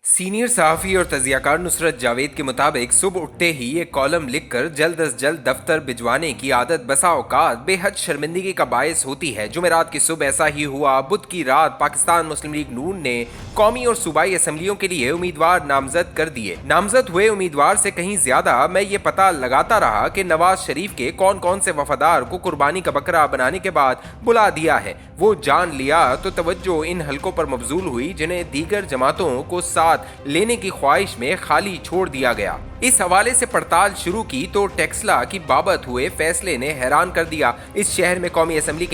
Senior सहाफ़ी और तजियाकार नुसरत जावेद के मुताबिक सुबह उठते ही ये कॉलम लिखकर जल्द अज जल्द दफ्तर भिजवाने की आदत बसा औकात बेहद शर्मिंदगी का बायस होती है। जुमेरात की सुबह ऐसा ही हुआ। बुध की रात पाकिस्तान मुस्लिम लीग नून ने कौमी और सूबाई असम्बलियों के लिए उम्मीदवार नामजद कर दिए। नामजद हुए उम्मीदवार से कहीं ज्यादा मैं ये पता लगाता रहा कि नवाज शरीफ के कौन कौन से वफादार को कुर्बानी का बकरा बनाने के बाद बुला दिया है। वो जान लिया तो तवज्जो इन हलकों पर मबजूल हुई जिन्हें दीगर जमातों को साथ लेने की ख्वाहिश में खाली छोड़ दिया गया। इस हवाले से पड़ताल शुरू की तो टेक्सला की बाबत हुए फैसले ने हैरान कर दिया। इस शहर में कौमी असम्बली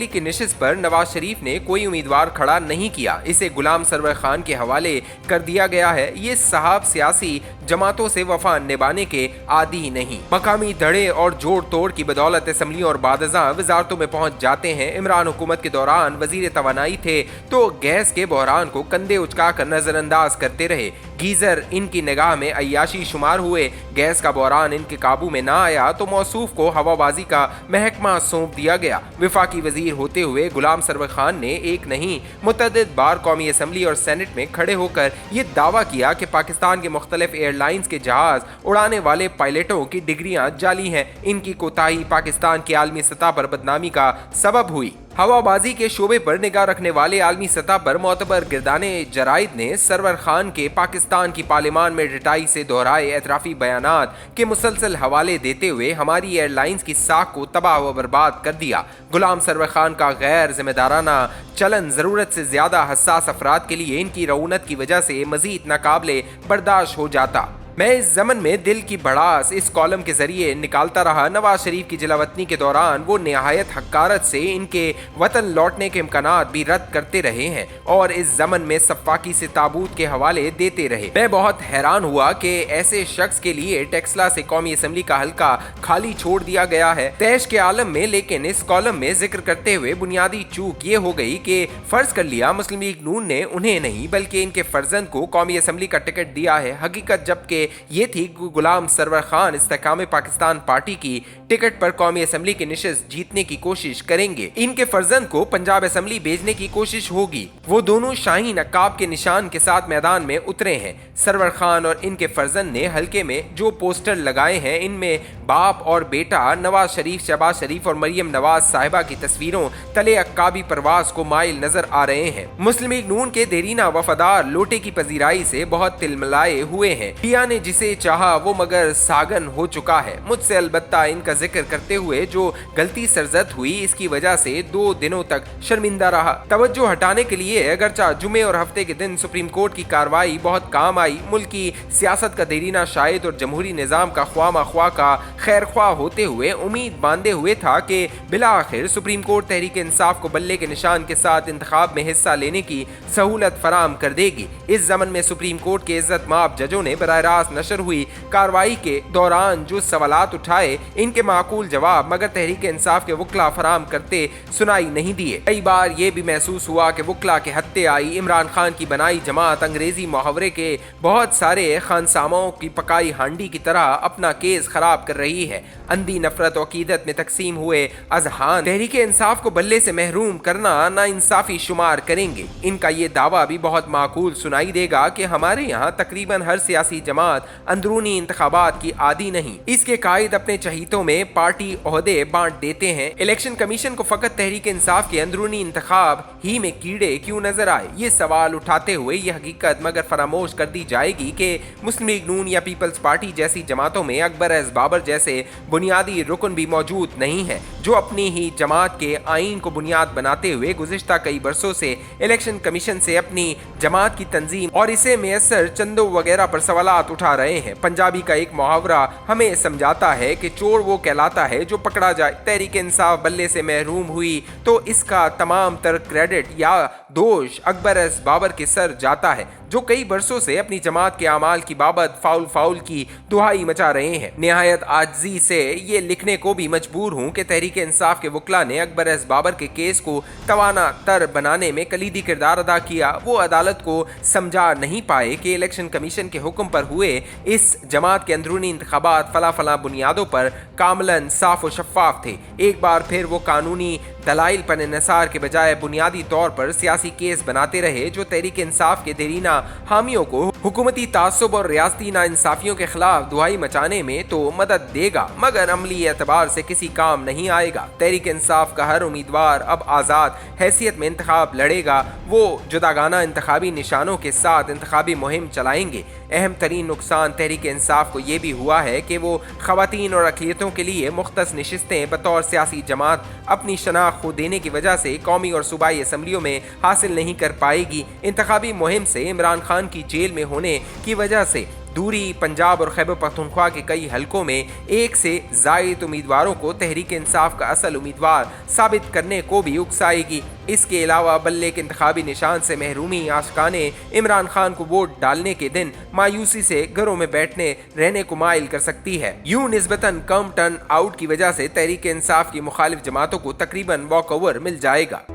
की नशिस्त पर नवाज शरीफ ने कोई उम्मीदवार खड़ा नहीं किया। इसे गुलाम सरवर खान के हवाले कर दिया गया है। ये साहब सियासी जमातों से वफा निभाने के आदी नहीं, मकामी धड़े और जोड़ तोड़ की बदौलत असम्बलियों और बादजा वजारतों में पहुंच जाते हैं। इमरान हुकूमत के दौरान वजीर तवानाई थे तो गैस के बहरान को कंधे उचका कर नजरअंदाज करते रहे। गीजर इनकी निगाह में अय्याशी शुमार हुए। गैस का बहरान इनके काबू में ना आया तो मौसूफ को हवाबाजी का महकमा सौंप दिया गया। विफाकी वजीर होते हुए गुलाम सरवर खान ने एक नहीं मुतअद्दिद बार कौमी असम्बली और सेनेट में खड़े होकर ये दावा किया कि पाकिस्तान के मुख्तलिफ एयरलाइंस के जहाज उड़ाने वाले पायलटों की डिग्रियां जाली हैं। इनकी कोताही पाकिस्तान की आलमी सतह पर बदनामी का सबब हुई। हवाबाजी के शोबे पर निगाह रखने वाले आलमी सतह पर मोतबर गिरदाने जराइद ने सरवर खान के पाकिस्तान की पार्लियामान में रिटाई से दोहराए एतराफी बयानात के मुसलसल हवाले देते हुए हमारी एयरलाइंस की साख को तबाह व बर्बाद कर दिया। गुलाम सरवर खान का गैर जिम्मेदाराना चलन जरूरत से ज्यादा हसास अफराद के लिए इनकी रऊनत की वजह से मजीद नाकाबिले बर्दाश्त हो जाता। मैं इस जमन में दिल की भड़ास इस कॉलम के जरिए निकालता रहा। नवाज शरीफ की जिलावतनी के दौरान वो निहायत हक्कारत से इनके वतन लौटने के इम्कानात भी रद्द करते रहे हैं और इस जमन में सफ़ाकी से ताबूत के हवाले देते रहे। मैं बहुत हैरान हुआ कि ऐसे शख्स के लिए टेक्सला से कौमी असम्बली का हल्का खाली छोड़ दिया गया है तैश के आलम में। लेकिन इस कॉलम में जिक्र करते हुए बुनियादी चूक ये हो गई कि फर्ज कर लिया मुस्लिम लीग नून ने उन्हें नहीं बल्कि इनके फर्जंद को कौमी असम्बली का टिकट दिया है। हकीकत जबकि ये थी गुलाम सरवर खान इस्तेकाम पाकिस्तान पार्टी की टिकट पर कौमी असम्बली की नशिस्त जीतने की कोशिश करेंगे। इनके फर्जंद को पंजाब असम्बली भेजने की कोशिश होगी। वो दोनों शाहीन अकाब के निशान के साथ मैदान में उतरे हैं। सरवर खान और इनके फर्जंद ने हल्के में जो पोस्टर लगाए हैं इनमें बाप और बेटा नवाज शरीफ, शहबाज शरीफ और मरियम नवाज साहिबा की तस्वीरों तले अक्काबी परवाज को माइल नजर आ रहे हैं। मुस्लिम लीग नून के देरीना वफादार लोटे की पजीराई से बहुत तिलमिलाए हुए हैं। पिया ने जिसे चाहा वो मगर सागन हो चुका है। मुझसे अलबत्ता इनका जिक्र करते हुए जो गलती सरजद हुई इसकी वजह से 2 दिनों तक शर्मिंदा रहा। तवज्जो हटाने के लिए अगरचा जुमे और हफ्ते के दिन सुप्रीम कोर्ट की कार्रवाई बहुत काम आई। मुल्क की सियासत का देरीना शाहिद और जमहूरी निजाम का ख्वामा ख्वाह का खैर ख्वाह होते हुए उम्मीद बांधे हुए था कि बिला आखिर सुप्रीम कोर्ट तहरीक इंसाफ को बल्ले के निशान के साथ इंतखाब में हिस्सा लेने की सहूलत फराम कर देगी। इस जमन में सुप्रीम कोर्ट के इज्जत माब जजों ने बराह रास्त नशर हुई कार्रवाई के दौरान जो सवालात उठाए इनके माकूल जवाब मगर तहरीक इंसाफ के वकला फराम करते सुनाई नहीं दिए। कई बार ये भी महसूस हुआ कि वकला के हत्ते आई। इमरान खान की बनाई जमात अंग्रेजी मुहावरे के बहुत सारे खानसामाओं की पकाई हांडी की तरह अपना केस खराब कर रही है। अंधी नफरत और अकीदत में तकसीम हुए अजहान तहरीक इंसाफ को बल्ले से महरूम करना ना इंसाफी शुमार करेंगे। इनका ये दावा भी बहुत माकूल सुनाई देगा कि हमारे यहाँ तकरीबन हर सियासी जमात अंदरूनी इंतखाबात की आदी नहीं। इसके कायद अपने चहीतों में पार्टी ओहदे बांट देते हैं। इलेक्शन कमीशन को फकत तहरीक इंसाफ के अंदरूनी इंतखाब ही में कीड़े क्यों नजर आए, ये सवाल उठाते हुए ये हकीकत मगर फरामोश कर दी जाएगी कि मुस्लिम लीग नून या पीपल्स पार्टी जैसी जमातों में अकबर एस बाबर जैसे बुनियादी रुकन भी मौजूद नहीं है जो अपनी ही जमात के आइन को बुनियाद बनाते हुए गुज़िश्ता कई बरसों से इलेक्शन कमीशन से अपनी जमात की तंजीम और इसे मैसर चंदों वगैरह पर सवालात उठा रहे हैं। पंजाबी का एक मुहावरा हमें समझाता है कि चोर वो कहलाता है जो पकड़ा जाए। तहरीक इंसाफ बल्ले से महरूम हुई तो इसका तमाम तर क्रेडिट या दोष अकबर एस बाबर के सर जाता है जो कई बरसों से अपनी जमात के अमाल की बाबत फाउल की दुहाई मचा रहे हैं। निहायत आजिज़ी से ये लिखने को भी मजबूर हूँ कि तहरीक इंसाफ के वकला ने अकबर एस बाबर के केस को तवाना तर बनाने में कलीदी किरदार अदा किया। वो अदालत को समझा नहीं पाए कि इलेक्शन कमीशन के हुक्म पर हुए हुए इस जमात के अंदरूनी इंतखाबात फला बुनियादों पर कामलन साफ और शफाफ थे। एक बार फिर वो कानूनी दलाइल पर इन्हिसार के बजाय बुनियादी तौर पर सियासी केस बनाते रहे, जो तहरीक इंसाफ के देरीना हामियों को हुकूमती तासुब और रियासती नाइंसाफियों के खिलाफ दुहाई मचाने में तो मदद देगा, मगर अमली एतबार से किसी काम नहीं आएगा। तहरीक इंसाफ का हर उम्मीदवार अब आज़ाद हैसियत में इंतखाब लड़ेगा। वो जुदागाना इंतखाबी निशानों के साथ इंतखाबी मुहिम चलाएंगे। अहम तरीन नुकसान तहरीक इंसाफ को ये भी हुआ है कि वो खवातीन और अक़लियतों के लिए मुख्तस नशिस्तें बतौर सियासी जमात अपनी शनाख्त खो देने की वजह से कौमी और सूबाई असम्बलियों में हासिल नहीं कर पाएगी। इंतखाबी मुहिम से इमरान खान की जेल में होने की वजह से दूरी पंजाब और खैबर पख्तूनख्वा के कई हलकों में एक से ज़ायद उम्मीदवारों को तहरीक इंसाफ का असल उम्मीदवार साबित करने को भी उकसाएगी। इसके अलावा बल्ले के इंतखाबी निशान से महरूमी आशिकाने इमरान खान को वोट डालने के दिन मायूसी से घरों में बैठने रहने को माइल कर सकती है। यूं निस्बतन कम टर्न आउट की वजह से तहरीक इंसाफ की मुखालिफ जमातों को तकरीबन वॉक ओवर मिल जाएगा।